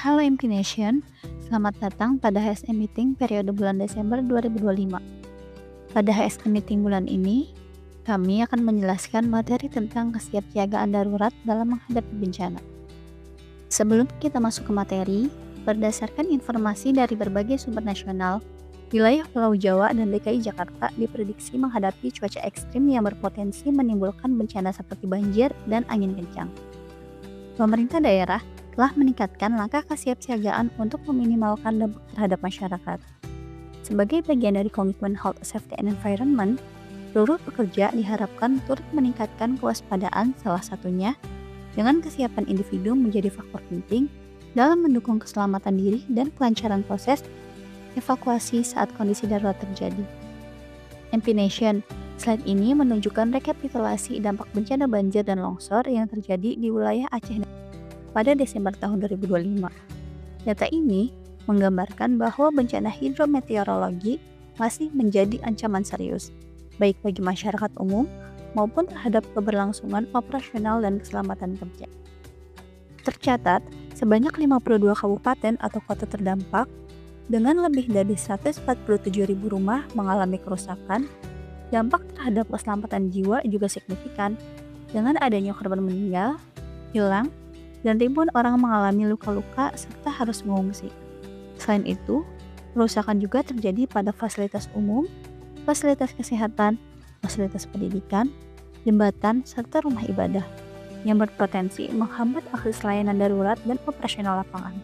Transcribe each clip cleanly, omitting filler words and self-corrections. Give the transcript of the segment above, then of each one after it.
Halo MP Nation, selamat datang pada HSM Meeting periode bulan Desember 2025. Pada HSM Meeting bulan ini, kami akan menjelaskan materi tentang kesiapsiagaan darurat dalam menghadapi bencana. Sebelum kita masuk ke materi, berdasarkan informasi dari berbagai sumber nasional, wilayah Pulau Jawa dan DKI Jakarta diprediksi menghadapi cuaca ekstrim yang berpotensi menimbulkan bencana seperti banjir dan angin kencang. Pemerintah daerah telah meningkatkan langkah kesiapsiagaan untuk meminimalkan dampak terhadap masyarakat. Sebagai bagian dari komitmen Health, Safety, and Environment, seluruh pekerja diharapkan turut meningkatkan kewaspadaan, salah satunya dengan kesiapan individu menjadi faktor penting dalam mendukung keselamatan diri dan kelancaran proses evakuasi saat kondisi darurat terjadi. MP Nation, slide ini menunjukkan rekapitulasi dampak bencana banjir dan longsor yang terjadi di wilayah Aceh pada Desember tahun 2025. Data ini menggambarkan bahwa bencana hidrometeorologi masih menjadi ancaman serius, baik bagi masyarakat umum maupun terhadap keberlangsungan operasional dan keselamatan kerja. Tercatat, sebanyak 52 kabupaten atau kota terdampak dengan lebih dari 147.000 rumah mengalami kerusakan. Dampak terhadap keselamatan jiwa juga signifikan, dengan adanya korban meninggal, hilang, dan ribuan orang mengalami luka-luka serta harus mengungsi. Selain itu, kerusakan juga terjadi pada fasilitas umum, fasilitas kesehatan, fasilitas pendidikan, jembatan, serta rumah ibadah, yang berpotensi menghambat akses layanan darurat dan operasional lapangan.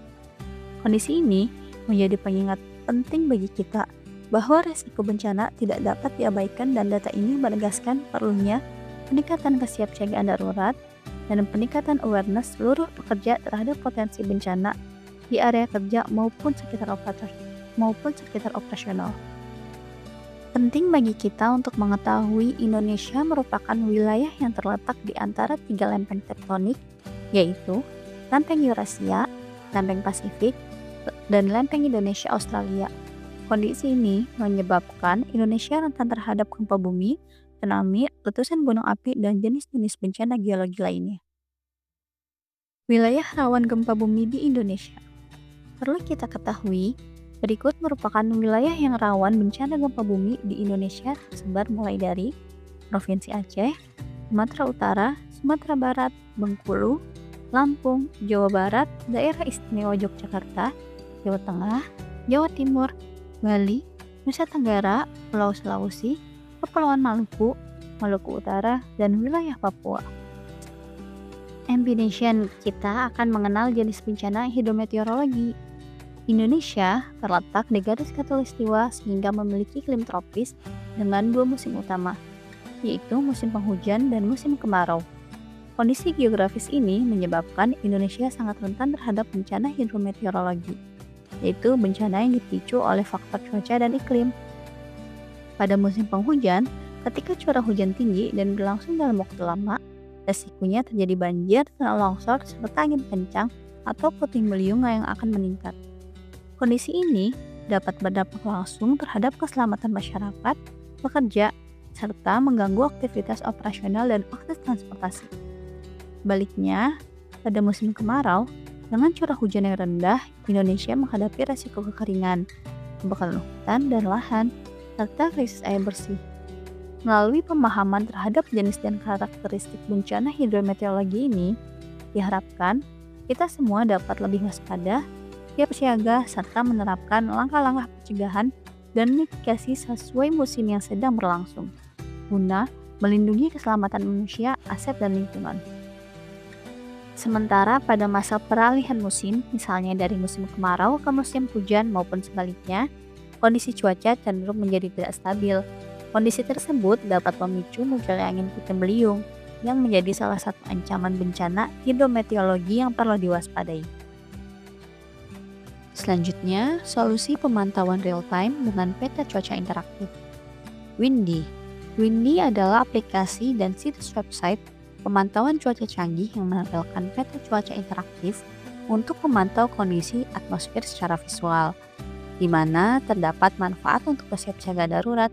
Kondisi ini menjadi pengingat penting bagi kita bahwa risiko bencana tidak dapat diabaikan, dan data ini menegaskan perlunya peningkatan kesiapsiagaan darurat dan peningkatan awareness seluruh pekerja terhadap potensi bencana di area kerja maupun sekitar operasional. Penting bagi kita untuk mengetahui Indonesia merupakan wilayah yang terletak di antara 3 lempeng tektonik, yaitu lempeng Eurasia, lempeng Pasifik, dan lempeng Indonesia Australia. Kondisi ini menyebabkan Indonesia rentan terhadap gempa bumi, tsunami, letusan gunung api, dan jenis-jenis bencana geologi lainnya. Wilayah rawan gempa bumi di Indonesia. Perlu kita ketahui, berikut merupakan wilayah yang rawan bencana gempa bumi di Indonesia tersebar mulai dari Provinsi Aceh, Sumatera Utara, Sumatera Barat, Bengkulu, Lampung, Jawa Barat, Daerah Istimewa Yogyakarta, Jawa Tengah, Jawa Timur, Bali, Nusa Tenggara, Pulau Sulawesi, Kepulauan Maluku, Maluku Utara, dan wilayah Papua. MP Nation, kita akan mengenal jenis bencana hidrometeorologi. Indonesia terletak di garis khatulistiwa sehingga memiliki iklim tropis dengan 2 musim utama, yaitu musim penghujan dan musim kemarau. Kondisi geografis ini menyebabkan Indonesia sangat rentan terhadap bencana hidrometeorologi, yaitu bencana yang dipicu oleh faktor cuaca dan iklim. Pada musim penghujan, ketika curah hujan tinggi dan berlangsung dalam waktu lama, resikonya terjadi banjir, longsor, serta angin kencang atau puting beliung yang akan meningkat. Kondisi ini dapat berdampak langsung terhadap keselamatan masyarakat, pekerja, serta mengganggu aktivitas operasional dan akses transportasi. Sebaliknya, pada musim kemarau, dengan curah hujan yang rendah, Indonesia menghadapi resiko kekeringan, kebakaran hutan dan lahan, serta krisis air bersih. Melalui pemahaman terhadap jenis dan karakteristik bencana hidrometeorologi ini, diharapkan kita semua dapat lebih waspada, siap siaga, serta menerapkan langkah-langkah pencegahan dan mitigasi sesuai musim yang sedang berlangsung, guna melindungi keselamatan manusia, aset, dan lingkungan. Sementara pada masa peralihan musim, misalnya dari musim kemarau ke musim hujan maupun sebaliknya, kondisi cuaca cenderung menjadi tidak stabil. Kondisi tersebut dapat memicu munculnya angin puting beliung yang menjadi salah satu ancaman bencana hidrometeorologi yang perlu diwaspadai. Selanjutnya, solusi pemantauan real-time dengan peta cuaca interaktif. Windy. Windy adalah aplikasi dan situs website pemantauan cuaca canggih yang menampilkan peta cuaca interaktif untuk memantau kondisi atmosfer secara visual, di mana terdapat manfaat untuk kesiapsiagaan darurat,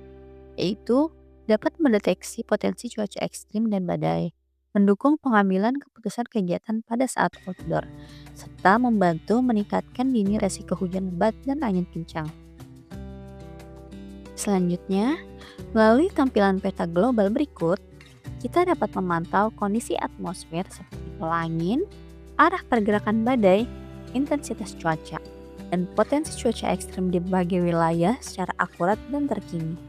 yaitu dapat mendeteksi potensi cuaca ekstrim dan badai, mendukung pengambilan keputusan kegiatan pada saat outdoor, serta membantu meningkatkan dini resiko hujan lebat dan angin kencang. Selanjutnya, melalui tampilan peta global berikut, kita dapat memantau kondisi atmosfer seperti pola angin, arah pergerakan badai, intensitas cuaca, dan potensi cuaca ekstrem di berbagai wilayah secara akurat dan terkini,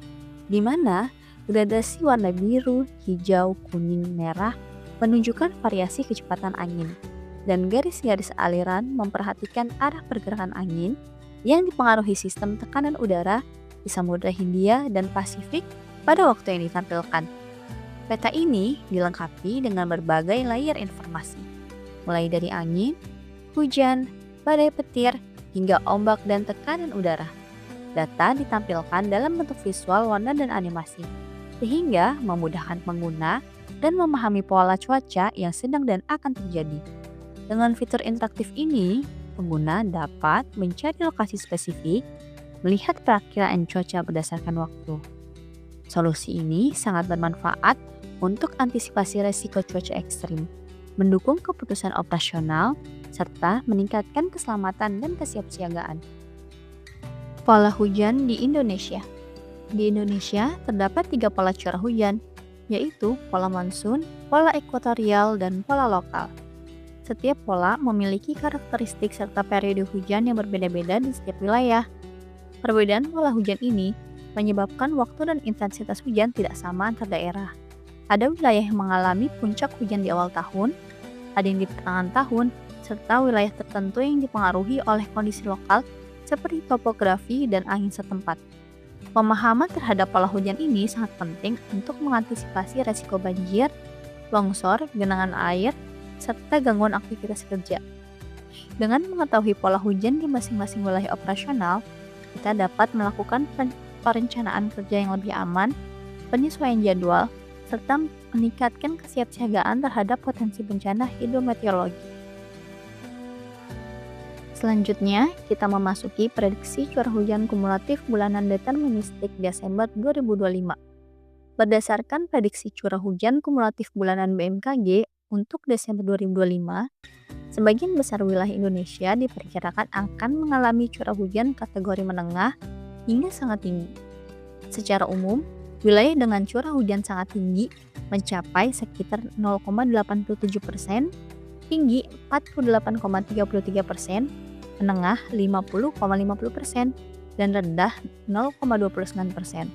di mana gradasi warna biru, hijau, kuning, merah menunjukkan variasi kecepatan angin, dan garis-garis aliran memperhatikan arah pergerakan angin yang dipengaruhi sistem tekanan udara di Samudra Hindia dan Pasifik pada waktu yang ditampilkan. Peta ini dilengkapi dengan berbagai layer informasi, mulai dari angin, hujan, badai petir, hingga ombak dan tekanan udara. Data ditampilkan dalam bentuk visual, warna, dan animasi, sehingga memudahkan pengguna dan memahami pola cuaca yang sedang dan akan terjadi. Dengan fitur interaktif ini, pengguna dapat mencari lokasi spesifik, melihat perakiraan cuaca berdasarkan waktu. Solusi ini sangat bermanfaat untuk antisipasi resiko cuaca ekstrim, mendukung keputusan operasional, serta meningkatkan keselamatan dan kesiapsiagaan. Pola hujan di Indonesia. Di Indonesia terdapat 3 pola curah hujan, yaitu pola monsun, pola ekuatorial, dan pola lokal. Setiap pola memiliki karakteristik serta periode hujan yang berbeda-beda di setiap wilayah. Perbedaan pola hujan ini menyebabkan waktu dan intensitas hujan tidak sama antar daerah. Ada wilayah yang mengalami puncak hujan di awal tahun, ada yang di pertengahan tahun, serta wilayah tertentu yang dipengaruhi oleh kondisi lokal seperti topografi dan angin setempat. Pemahaman terhadap pola hujan ini sangat penting untuk mengantisipasi resiko banjir, longsor, genangan air, serta gangguan aktivitas kerja. Dengan mengetahui pola hujan di masing-masing wilayah operasional, kita dapat melakukan perencanaan kerja yang lebih aman, penyesuaian jadwal, serta meningkatkan kesiapsiagaan terhadap potensi bencana hidrometeorologi. Selanjutnya, kita memasuki prediksi curah hujan kumulatif bulanan deterministik Desember 2025. Berdasarkan prediksi curah hujan kumulatif bulanan BMKG untuk Desember 2025, sebagian besar wilayah Indonesia diperkirakan akan mengalami curah hujan kategori menengah hingga sangat tinggi. Secara umum, wilayah dengan curah hujan sangat tinggi mencapai sekitar 0,87%, tinggi 48,33%, menengah 50,50%, dan rendah 0,29%.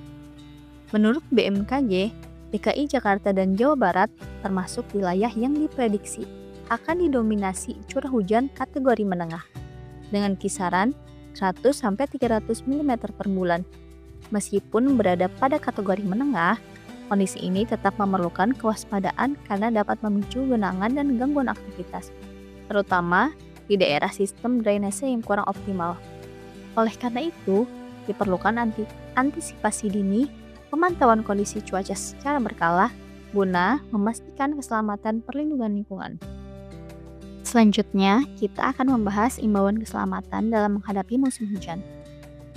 Menurut BMKG, DKI Jakarta dan Jawa Barat termasuk wilayah yang diprediksi akan didominasi curah hujan kategori menengah dengan kisaran 100-300 mm per bulan. Meskipun berada pada kategori menengah, kondisi ini tetap memerlukan kewaspadaan karena dapat memicu genangan dan gangguan aktivitas, terutama di daerah sistem drainase yang kurang optimal. Oleh karena itu, diperlukan antisipasi dini, pemantauan kondisi cuaca secara berkala, guna memastikan keselamatan perlindungan lingkungan. Selanjutnya, kita akan membahas imbauan keselamatan dalam menghadapi musim hujan.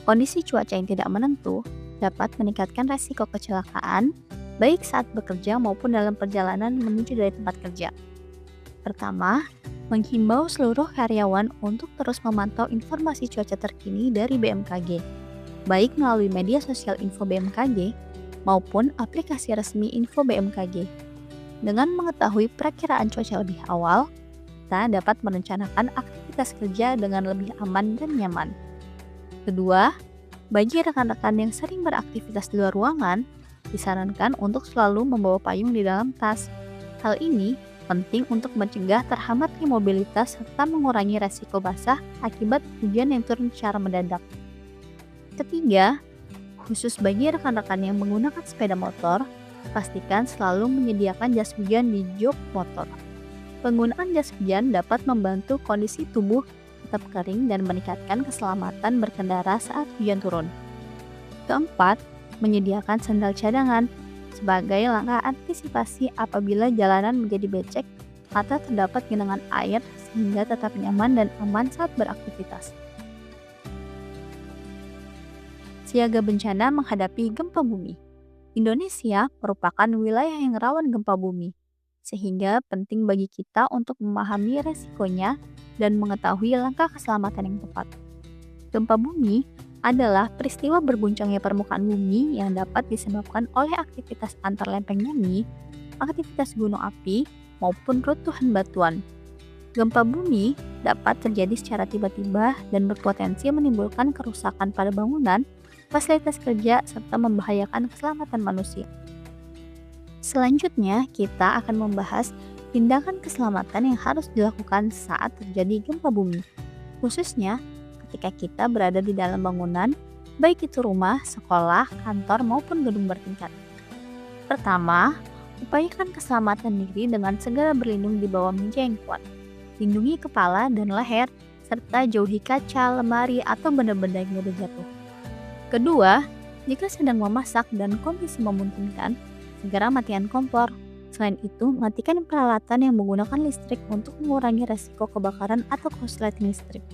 Kondisi cuaca yang tidak menentu dapat meningkatkan resiko kecelakaan, baik saat bekerja maupun dalam perjalanan menuju dari tempat kerja. Pertama, menghimbau seluruh karyawan untuk terus memantau informasi cuaca terkini dari BMKG, baik melalui media sosial info BMKG maupun aplikasi resmi info BMKG. Dengan mengetahui perakiraan cuaca lebih awal, kita dapat merencanakan aktivitas kerja dengan lebih aman dan nyaman. Kedua, bagi rekan-rekan yang sering beraktivitas di luar ruangan, disarankan untuk selalu membawa payung di dalam tas. Hal ini penting untuk mencegah terhambatnya mobilitas serta mengurangi resiko basah akibat hujan yang turun secara mendadak. Ketiga, khusus bagi rekan-rekan yang menggunakan sepeda motor, pastikan selalu menyediakan jas hujan di jok motor. Penggunaan jas hujan dapat membantu kondisi tubuh tetap kering dan meningkatkan keselamatan berkendara saat hujan turun. Keempat, menyediakan sandal cadangan sebagai langkah antisipasi apabila jalanan menjadi becek atau terdapat genangan air sehingga tetap nyaman dan aman saat beraktivitas. Siaga bencana menghadapi gempa bumi. Indonesia merupakan wilayah yang rawan gempa bumi. sehingga penting bagi kita untuk memahami resikonya dan mengetahui langkah keselamatan yang tepat. Gempa bumi adalah peristiwa berguncangnya permukaan bumi yang dapat disebabkan oleh aktivitas antar lempeng bumi, aktivitas gunung api, maupun runtuhan batuan. Gempa bumi dapat terjadi secara tiba-tiba dan berpotensi menimbulkan kerusakan pada bangunan, fasilitas kerja, serta membahayakan keselamatan manusia. Selanjutnya, kita akan membahas tindakan keselamatan yang harus dilakukan saat terjadi gempa bumi, khususnya ketika kita berada di dalam bangunan, baik itu rumah, sekolah, kantor, maupun gedung bertingkat. Pertama, upayakan keselamatan diri dengan segera berlindung di bawah meja yang kuat. Lindungi kepala dan leher, serta jauhi kaca, lemari, atau benda-benda yang mudah jatuh. Kedua, jika sedang memasak dan kondisi memungkinkan, segera matikan kompor. Selain itu, matikan peralatan yang menggunakan listrik untuk mengurangi resiko kebakaran atau korsleting listrik.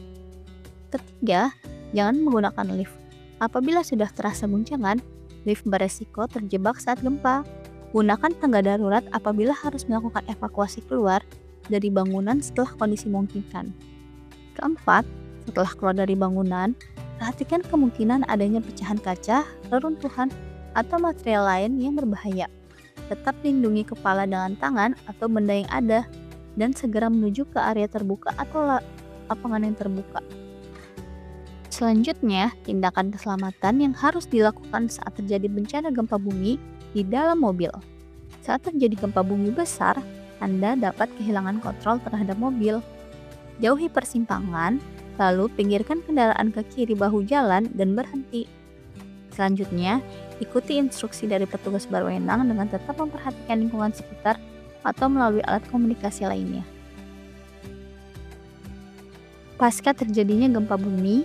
Ketiga, jangan menggunakan lift. Apabila sudah terasa guncangan, lift beresiko terjebak saat gempa. Gunakan tangga darurat apabila harus melakukan evakuasi keluar dari bangunan setelah kondisi memungkinkan. Keempat, setelah keluar dari bangunan, perhatikan kemungkinan adanya pecahan kaca, reruntuhan, atau material lain yang berbahaya. Tetap lindungi kepala dengan tangan atau benda yang ada, dan segera menuju ke area terbuka atau lapangan yang terbuka. Selanjutnya, tindakan keselamatan yang harus dilakukan saat terjadi bencana gempa bumi di dalam mobil. Saat terjadi gempa bumi besar, Anda dapat kehilangan kontrol terhadap mobil. Jauhi persimpangan, lalu pinggirkan kendaraan ke kiri bahu jalan dan berhenti. Selanjutnya, ikuti instruksi dari petugas berwenang dengan tetap memperhatikan lingkungan sekitar atau melalui alat komunikasi lainnya. Pasca terjadinya gempa bumi,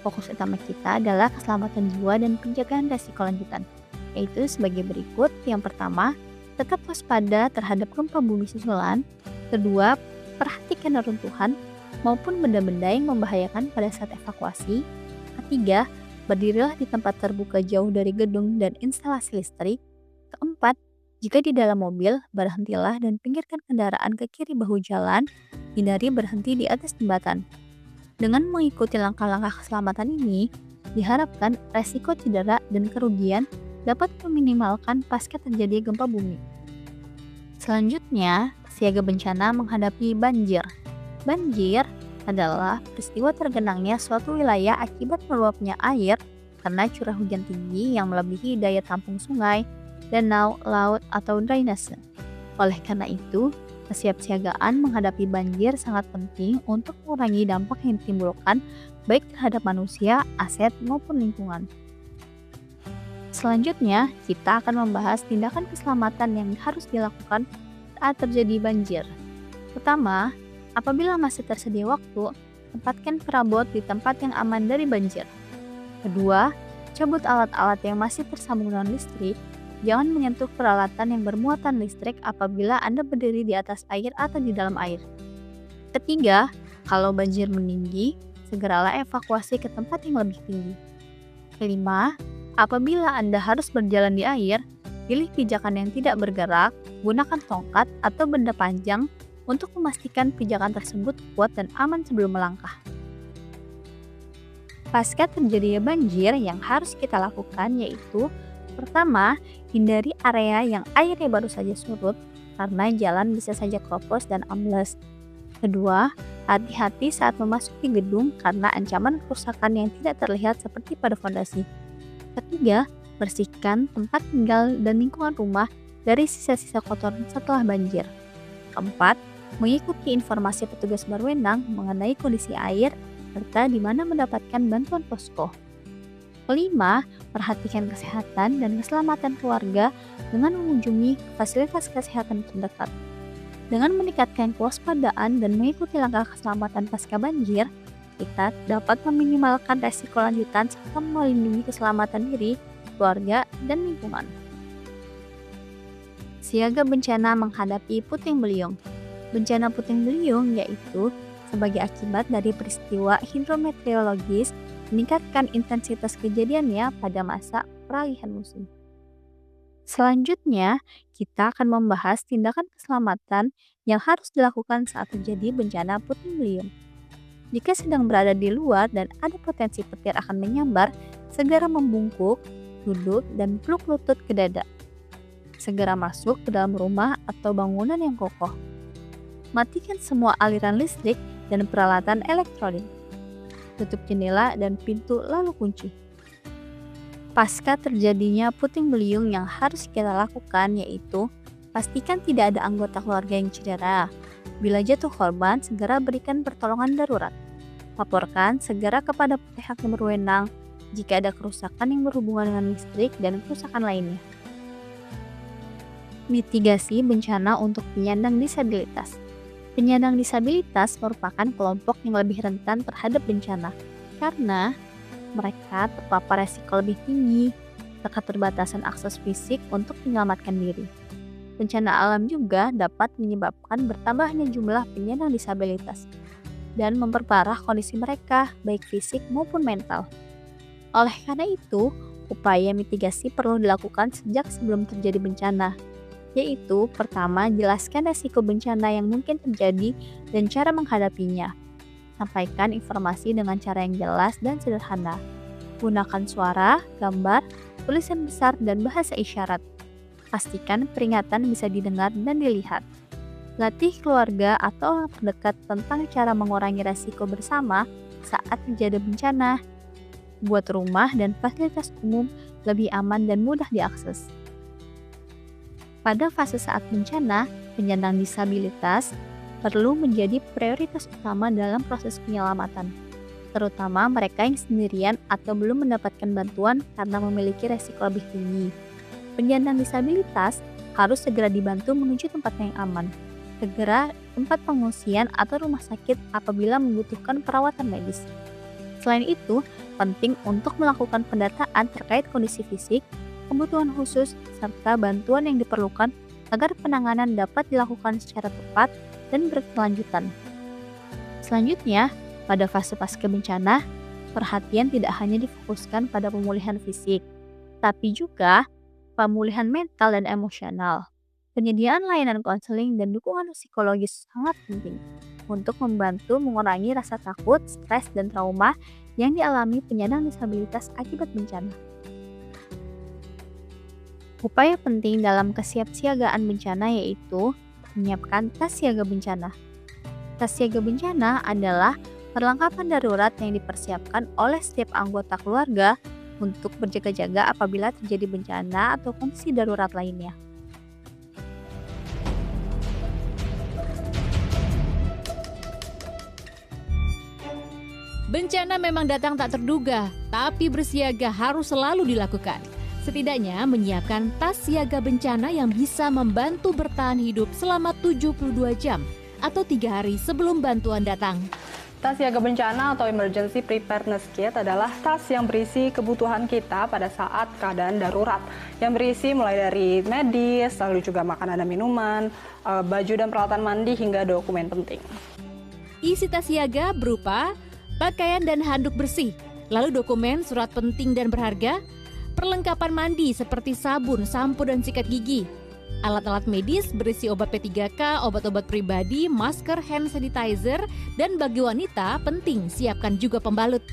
fokus utama kita adalah keselamatan jiwa dan penjagaan resiko lanjutan, yaitu sebagai berikut. Yang pertama, tetap waspada terhadap gempa bumi susulan. Kedua, perhatikan reruntuhan maupun benda-benda yang membahayakan pada saat evakuasi. Ketiga, berdirilah di tempat terbuka jauh dari gedung dan instalasi listrik. Keempat, jika di dalam mobil, berhentilah dan pinggirkan kendaraan ke kiri bahu jalan, hindari berhenti di atas jembatan. Dengan mengikuti langkah-langkah keselamatan ini, diharapkan resiko cedera dan kerugian dapat meminimalkan pasca terjadi gempa bumi. Selanjutnya, siaga bencana menghadapi banjir. Banjir adalah peristiwa tergenangnya suatu wilayah akibat meluapnya air karena curah hujan tinggi yang melebihi daya tampung sungai, danau, laut, atau drainase. Oleh karena itu, kesiapsiagaan menghadapi banjir sangat penting untuk mengurangi dampak yang ditimbulkan baik terhadap manusia, aset, maupun lingkungan. Selanjutnya, kita akan membahas tindakan keselamatan yang harus dilakukan saat terjadi banjir. Pertama, apabila masih tersedia waktu, tempatkan perabot di tempat yang aman dari banjir. Kedua, cabut alat-alat yang masih tersambung dengan listrik. Jangan menyentuh peralatan yang bermuatan listrik apabila Anda berdiri di atas air atau di dalam air. Ketiga, kalau banjir meninggi, segeralah evakuasi ke tempat yang lebih tinggi. Kelima, apabila Anda harus berjalan di air, pilih pijakan yang tidak bergerak, gunakan tongkat atau benda panjang untuk memastikan pijakan tersebut kuat dan aman sebelum melangkah. Pasca terjadinya banjir, yang harus kita lakukan yaitu: pertama, hindari area yang airnya baru saja surut karena jalan bisa saja keropos dan ambles. Kedua, hati-hati saat memasuki gedung karena ancaman kerusakan yang tidak terlihat seperti pada fondasi. Ketiga, bersihkan tempat tinggal dan lingkungan rumah dari sisa-sisa kotoran setelah banjir. Keempat, mengikuti informasi petugas berwenang mengenai kondisi air serta di mana mendapatkan bantuan posko. Kelima, perhatikan kesehatan dan keselamatan keluarga dengan mengunjungi fasilitas kesehatan terdekat. Dengan meningkatkan kewaspadaan dan mengikuti langkah keselamatan pasca banjir, kita dapat meminimalkan resiko lanjutan serta melindungi keselamatan diri, keluarga, dan lingkungan. Siaga bencana menghadapi puting beliung. Bencana puting beliung yaitu sebagai akibat dari peristiwa Selanjutnya, kita akan membahas tindakan keselamatan yang harus dilakukan saat terjadi bencana puting beliung. Jika sedang berada di luar dan ada potensi petir akan menyambar, segera membungkuk, duduk, dan peluk lutut ke dada. Segera masuk ke dalam rumah atau bangunan yang kokoh. Matikan semua aliran listrik dan peralatan elektronik. Tutup jendela dan pintu lalu kunci. Pasca terjadinya puting beliung yang harus kita lakukan yaitu pastikan tidak ada anggota keluarga yang cedera. Bila jatuh korban, segera berikan pertolongan darurat. Laporkan segera kepada pihak yang berwenang jika ada kerusakan yang berhubungan dengan listrik dan kerusakan lainnya. Mitigasi bencana untuk penyandang disabilitas. Penyandang disabilitas merupakan kelompok yang lebih rentan terhadap bencana karena mereka terpapar resiko lebih tinggi, keterbatasan akses fisik untuk menyelamatkan diri. Bencana alam juga dapat menyebabkan bertambahnya jumlah penyandang disabilitas dan memperparah kondisi mereka, baik fisik maupun mental. Oleh karena itu, upaya mitigasi perlu dilakukan sejak sebelum terjadi bencana, yaitu pertama, jelaskan resiko bencana yang mungkin terjadi dan cara menghadapinya. Sampaikan informasi dengan cara yang jelas dan sederhana. Gunakan suara, gambar, tulisan besar, dan bahasa isyarat. Pastikan peringatan bisa didengar dan dilihat. Latih keluarga atau orang terdekat tentang cara mengurangi resiko bersama saat terjadi bencana. Buat rumah dan fasilitas umum lebih aman dan mudah diakses. Pada fase saat bencana, penyandang disabilitas perlu menjadi prioritas utama dalam proses penyelamatan, terutama mereka yang sendirian atau belum mendapatkan bantuan karena memiliki resiko lebih tinggi. Penyandang disabilitas harus segera dibantu menuju tempat yang aman, segera tempat pengungsian atau rumah sakit apabila membutuhkan perawatan medis. Selain itu, penting untuk melakukan pendataan terkait kondisi fisik, kebutuhan khusus, serta bantuan yang diperlukan agar penanganan dapat dilakukan secara tepat dan berkelanjutan. Selanjutnya, pada fase pasca bencana, perhatian tidak hanya difokuskan pada pemulihan fisik, tapi juga pemulihan mental dan emosional. Penyediaan layanan konseling dan dukungan psikologis sangat penting untuk membantu mengurangi rasa takut, stres, dan trauma yang dialami penyandang disabilitas akibat bencana. Upaya penting dalam kesiapsiagaan bencana yaitu menyiapkan tas siaga bencana. Tas siaga bencana adalah perlengkapan darurat yang dipersiapkan oleh setiap anggota keluarga untuk berjaga-jaga apabila terjadi bencana atau kondisi darurat lainnya. Bencana memang datang tak terduga, tapi bersiaga harus selalu dilakukan. Setidaknya menyiapkan tas siaga bencana yang bisa membantu bertahan hidup selama 72 jam atau 3 hari sebelum bantuan datang. Tas siaga bencana atau Emergency Preparedness Kit adalah tas yang berisi kebutuhan kita pada saat keadaan darurat. Yang berisi mulai dari medis, lalu juga makanan dan minuman, baju dan peralatan mandi hingga dokumen penting. Isi tas siaga berupa pakaian dan handuk bersih, lalu dokumen, surat penting dan berharga, perlengkapan mandi seperti sabun, sampo, dan sikat gigi. Alat-alat medis berisi obat P3K, obat-obat pribadi, masker, hand sanitizer, dan bagi wanita penting siapkan juga pembalut.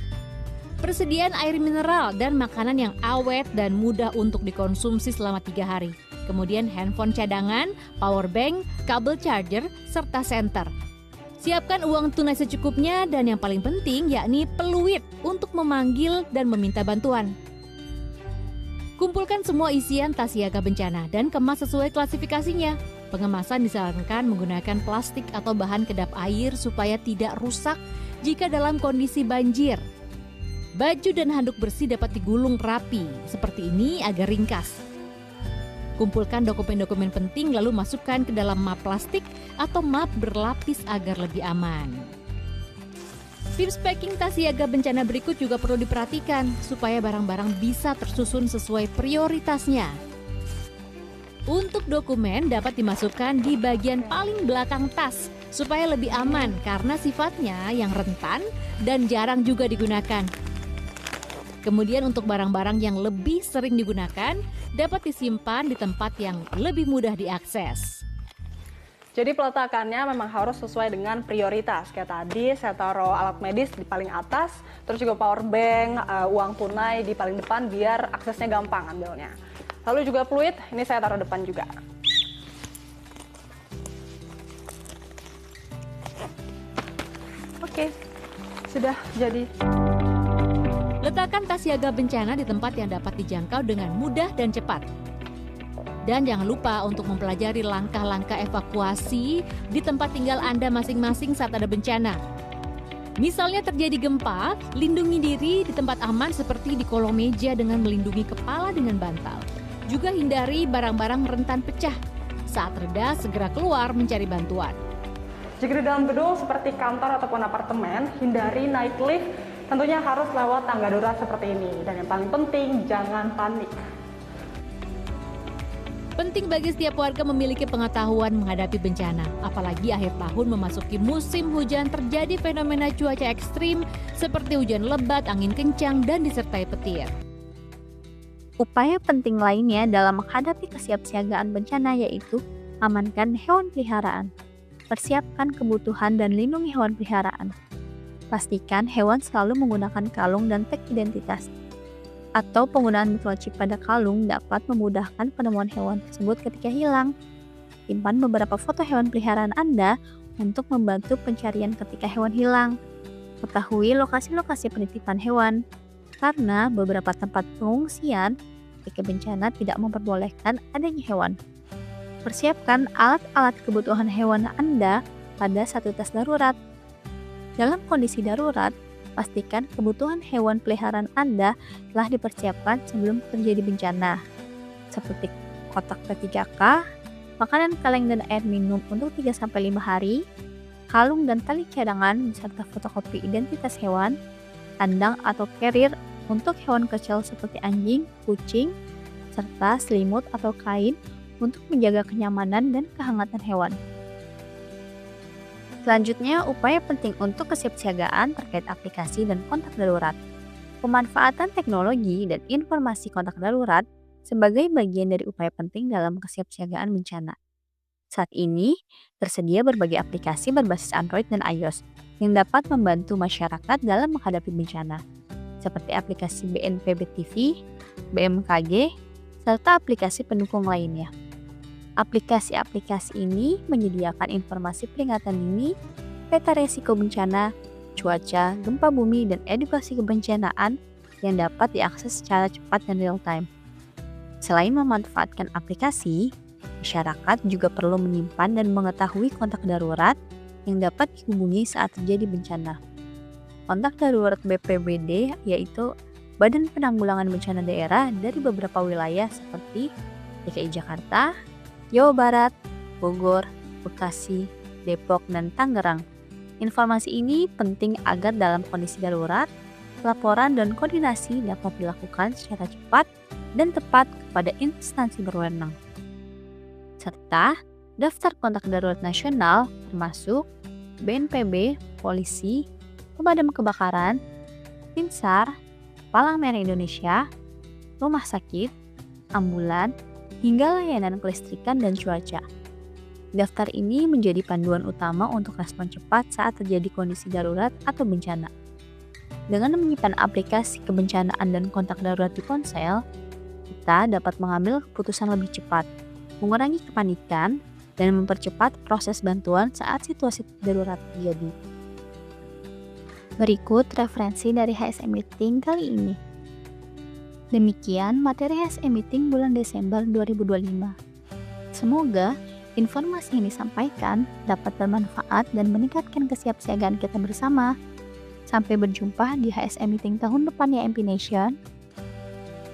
Persediaan air mineral dan makanan yang awet dan mudah untuk dikonsumsi selama 3 hari. Kemudian handphone cadangan, power bank, kabel charger, serta senter. Siapkan uang tunai secukupnya dan yang paling penting yakni peluit untuk memanggil dan meminta bantuan. Kumpulkan semua isian tas siaga bencana dan kemas sesuai klasifikasinya. Pengemasan disarankan menggunakan plastik atau bahan kedap air supaya tidak rusak jika dalam kondisi banjir. Baju dan handuk bersih dapat digulung rapi, seperti ini agar ringkas. Kumpulkan dokumen-dokumen penting lalu masukkan ke dalam map plastik atau map berlapis agar lebih aman. Tips packing tas siaga bencana berikut juga perlu diperhatikan supaya barang-barang bisa tersusun sesuai prioritasnya. Untuk dokumen dapat dimasukkan di bagian paling belakang tas supaya lebih aman karena sifatnya yang rentan dan jarang juga digunakan. Kemudian untuk barang-barang yang lebih sering digunakan, dapat disimpan di tempat yang lebih mudah diakses. Jadi peletakannya memang harus sesuai dengan prioritas. Kayak tadi saya taruh alat medis di paling atas, terus juga power bank, uang tunai di paling depan biar aksesnya gampang ambilnya. Lalu juga fluid, ini saya taruh depan juga. Oke, sudah jadi. Letakkan tas siaga bencana di tempat yang dapat dijangkau dengan mudah dan cepat. Dan jangan lupa untuk mempelajari langkah-langkah evakuasi di tempat tinggal Anda masing-masing saat ada bencana. Misalnya terjadi gempa, lindungi diri di tempat aman seperti di kolong meja dengan melindungi kepala dengan bantal. Juga hindari barang-barang rentan pecah. Saat reda, segera keluar mencari bantuan. Jika di dalam gedung seperti kantor ataupun apartemen, hindari naik lift, tentunya harus lewat tangga darurat seperti ini. Dan yang paling penting, jangan panik. Penting bagi setiap warga memiliki pengetahuan menghadapi bencana, apalagi akhir tahun memasuki musim hujan terjadi fenomena cuaca ekstrim seperti hujan lebat, angin kencang, dan disertai petir. Upaya penting lainnya dalam menghadapi kesiapsiagaan bencana yaitu amankan hewan peliharaan. Persiapkan kebutuhan dan lindungi hewan peliharaan. Pastikan hewan selalu menggunakan kalung dan tag identitas. Atau penggunaan microchip pada kalung dapat memudahkan penemuan hewan tersebut ketika hilang. Simpan beberapa foto hewan peliharaan Anda untuk membantu pencarian ketika hewan hilang. Ketahui lokasi-lokasi penitipan hewan, karena beberapa tempat pengungsian ketika bencana tidak memperbolehkan adanya hewan. Persiapkan alat-alat kebutuhan hewan Anda pada satu tas darurat. Dalam kondisi darurat, pastikan kebutuhan hewan peliharaan Anda telah dipersiapkan sebelum terjadi bencana, seperti kotak P3K, makanan kaleng dan air minum untuk 3-5 hari, kalung dan tali cadangan beserta fotokopi identitas hewan, kandang atau carrier untuk hewan kecil seperti anjing, kucing, serta selimut atau kain untuk menjaga kenyamanan dan kehangatan hewan. Selanjutnya, upaya penting untuk kesiapsiagaan terkait aplikasi dan kontak darurat. Pemanfaatan teknologi dan informasi kontak darurat sebagai bagian dari upaya penting dalam kesiapsiagaan bencana. Saat ini, tersedia berbagai aplikasi berbasis Android dan iOS yang dapat membantu masyarakat dalam menghadapi bencana, seperti aplikasi BNPB TV, BMKG, serta aplikasi pendukung lainnya. Aplikasi-aplikasi ini menyediakan informasi peringatan dini, peta resiko bencana, cuaca, gempa bumi, dan edukasi kebencanaan yang dapat diakses secara cepat dan real-time. Selain memanfaatkan aplikasi, masyarakat juga perlu menyimpan dan mengetahui kontak darurat yang dapat dihubungi saat terjadi bencana. Kontak darurat BPBD yaitu Badan Penanggulangan Bencana Daerah dari beberapa wilayah seperti DKI Jakarta, Jawa Barat, Bogor, Bekasi, Depok, dan Tangerang. Informasi ini penting agar dalam kondisi darurat, laporan dan koordinasi dapat dilakukan secara cepat dan tepat kepada instansi berwenang. Serta daftar kontak darurat nasional termasuk BNPB, Polisi, Pemadam Kebakaran, Tim-SAR, Palang Merah Indonesia, rumah sakit, ambulan, hingga layanan kelistrikan dan cuaca. Daftar ini menjadi panduan utama untuk respon cepat saat terjadi kondisi darurat atau bencana. Dengan menyimpan aplikasi kebencanaan dan kontak darurat di ponsel, kita dapat mengambil keputusan lebih cepat, mengurangi kepanikan, dan mempercepat proses bantuan saat situasi darurat terjadi. Berikut referensi dari HSM Meeting kali ini. Demikian materi HSM Meeting bulan Desember 2025. Semoga informasi yang disampaikan dapat bermanfaat dan meningkatkan kesiapsiagaan kita bersama. Sampai berjumpa di HSM Meeting tahun depan ya MP Nation.